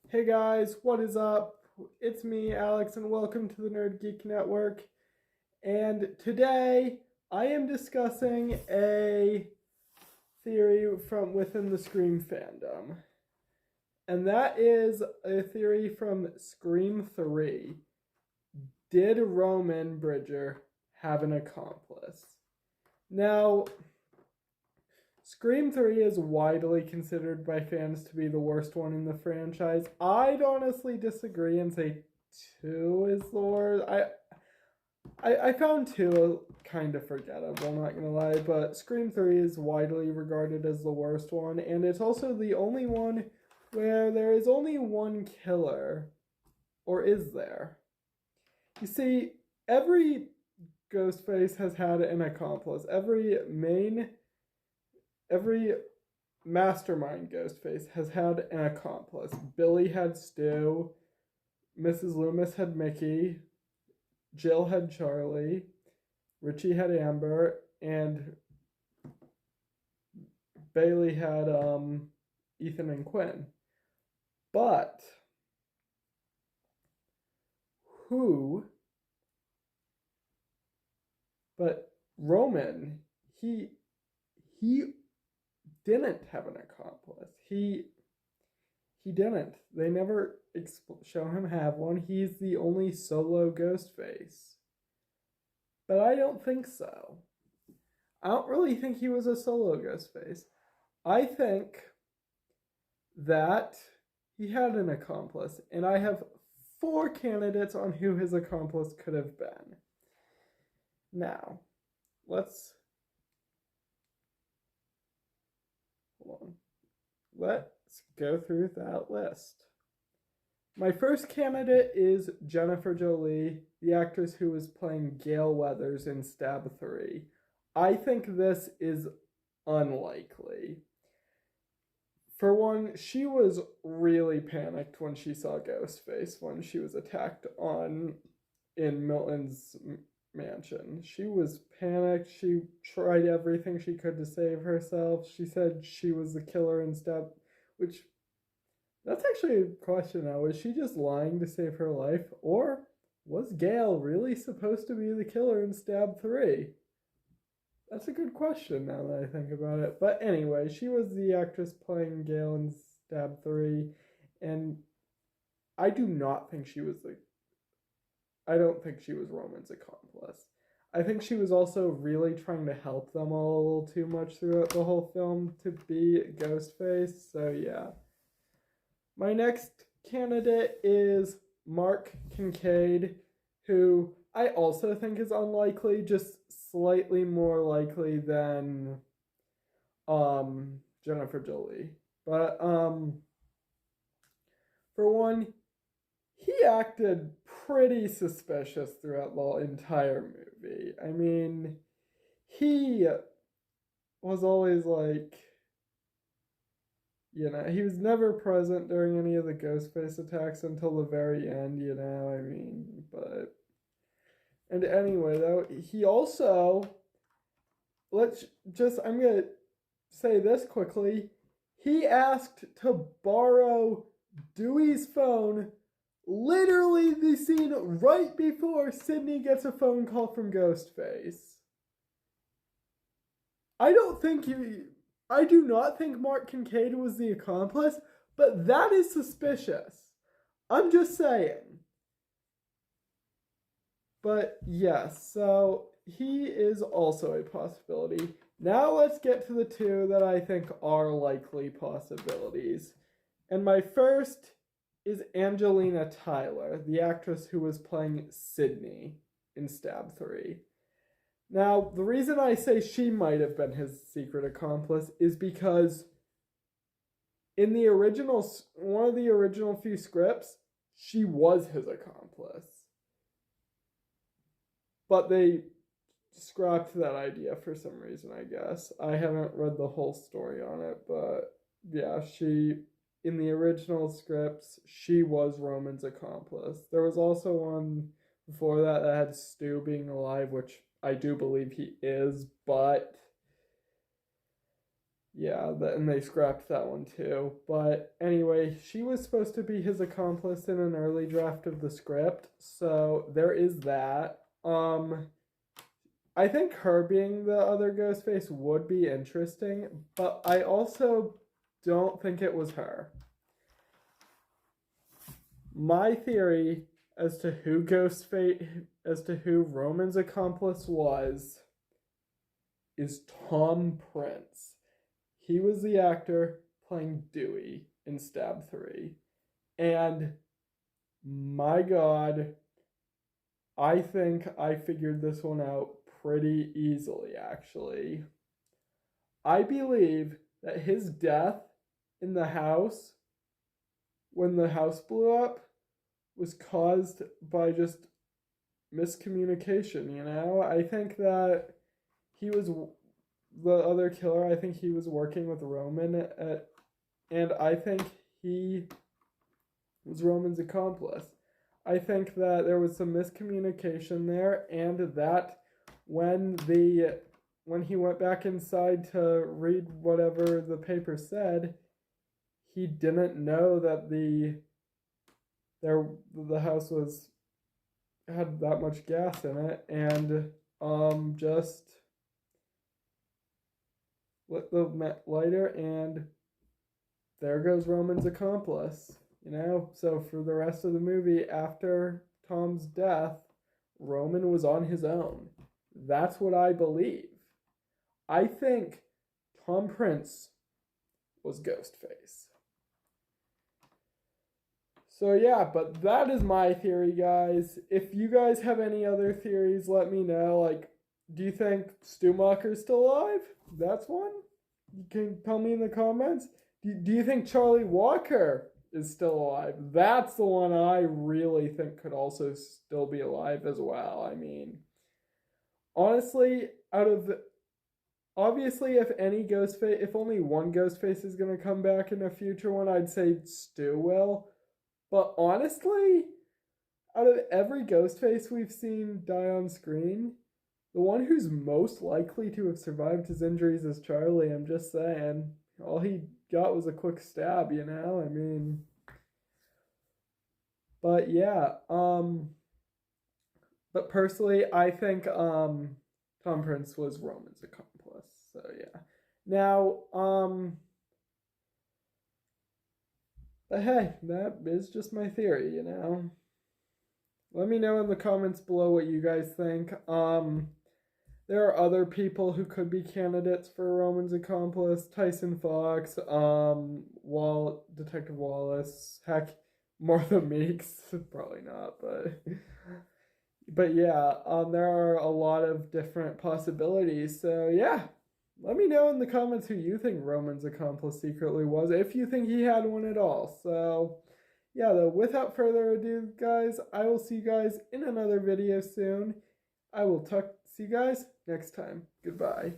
Hey guys, what is up? It's me, Alex, and welcome to the Nerd Geek Network. And today I am discussing a theory from within the Scream fandom. And that is a theory from Scream 3. Did Roman Bridger have an accomplice? Now, Scream 3 is widely considered by fans to be the worst one in the franchise. I'd honestly disagree and say 2 is the worst. I found 2 kind of forgettable, I'm not gonna lie, but Scream 3 is widely regarded as the worst one, and it's also the only one where there is only one killer. Or is there? You see, every Ghostface has had an accomplice. Every mastermind Ghostface has had an accomplice. Billy had Stu, Mrs. Loomis had Mickey, Jill had Charlie, Richie had Amber, and Bailey had Ethan and Quinn. But who? But Roman, he didn't have an accomplice. He didn't. They never show him have one. He's the only solo Ghostface. But I don't think so. I don't really think he was a solo Ghostface. I think that he had an accomplice, and I have 4 candidates on who his accomplice could have been. Now, let's go through that list. My first candidate is Jennifer Jolie, the actress who was playing Gail Weathers in Stab 3. I think this is unlikely. For one, she was really panicked when she saw Ghostface when she was attacked in Milton's mansion. She was panicked. She tried everything she could to save herself. She said she was the killer in Stab, which that's actually a question now. Was she just lying to save her life, or was Gail really supposed to be the killer in Stab 3? That's a good question now that I think about it. But anyway, she was the actress playing Gail in Stab 3, and I do not think she was the I don't think she was Roman's accomplice. I think she was also really trying to help them all a little too much throughout the whole film to be Ghostface. So yeah. My next candidate is Mark Kincaid, who I also think is unlikely, just slightly more likely than Jennifer Jolie. But for one, he acted pretty suspicious throughout the entire movie. I mean, he was always like, he was never present during any of the Ghostface attacks until the very end, I mean, but. And anyway, though, he also. I'm gonna say this quickly. He asked to borrow Dewey's phone literally the scene right before Sydney gets a phone call from Ghostface. I do not think Mark Kincaid was the accomplice, but that is suspicious. I'm just saying. But yes, so he is also a possibility. Now let's get to the 2 that I think are likely possibilities. And my first is Angelina Tyler, the actress who was playing Sydney in Stab 3. Now, the reason I say she might have been his secret accomplice is because in one of the original few scripts, she was his accomplice. But they scrapped that idea for some reason, I guess. I haven't read the whole story on it, but yeah, in the original scripts, she was Roman's accomplice. There was also one before that had Stu being alive, which I do believe he is, but Yeah, and they scrapped that one too. But anyway, she was supposed to be his accomplice in an early draft of the script, so there is that. I think her being the other Ghostface would be interesting, but I also don't think it was her. My theory as to who Roman's accomplice was is Tom Prince. He was the actor playing Dewey in Stab 3. And my God, I think I figured this one out pretty easily, actually. I believe that his death in the house, when the house blew up, was caused by just miscommunication, you know? I think that he was the other killer. I think he was working with Roman, and I think he was Roman's accomplice. I think that there was some miscommunication there, and that when he went back inside to read whatever the paper said, he didn't know that the house had that much gas in it, and just lit the lighter, and there goes Roman's accomplice. You know, so for the rest of the movie, after Tom's death, Roman was on his own. That's what I believe. I think Tom Prince was Ghostface. So yeah, but that is my theory, guys. If you guys have any other theories, let me know. Like, do you think Stumacher's still alive? That's one. You can tell me in the comments. Do you think Charlie Walker is still alive? That's the one I really think could also still be alive as well. I mean, honestly, obviously, if only one Ghostface is going to come back in a future one, I'd say Stu will. But honestly, out of every Ghostface we've seen die on screen, the one who's most likely to have survived his injuries is Charlie. I'm just saying. All he got was a quick stab, you know? I mean... But yeah, but personally, I think Tom Prince was Roman's accomplice. So yeah. Now, but hey, that is just my theory, you know. Let me know in the comments below what you guys think. There are other people who could be candidates for Roman's accomplice. Tyson Fox, Detective Wallace, heck, Martha Meeks, probably not, but yeah, there are a lot of different possibilities. So yeah, let me know in the comments who you think Roman's accomplice secretly was, if you think he had one at all. So yeah, though, without further ado, guys, I will see you guys in another video soon. I will see you guys next time. Goodbye.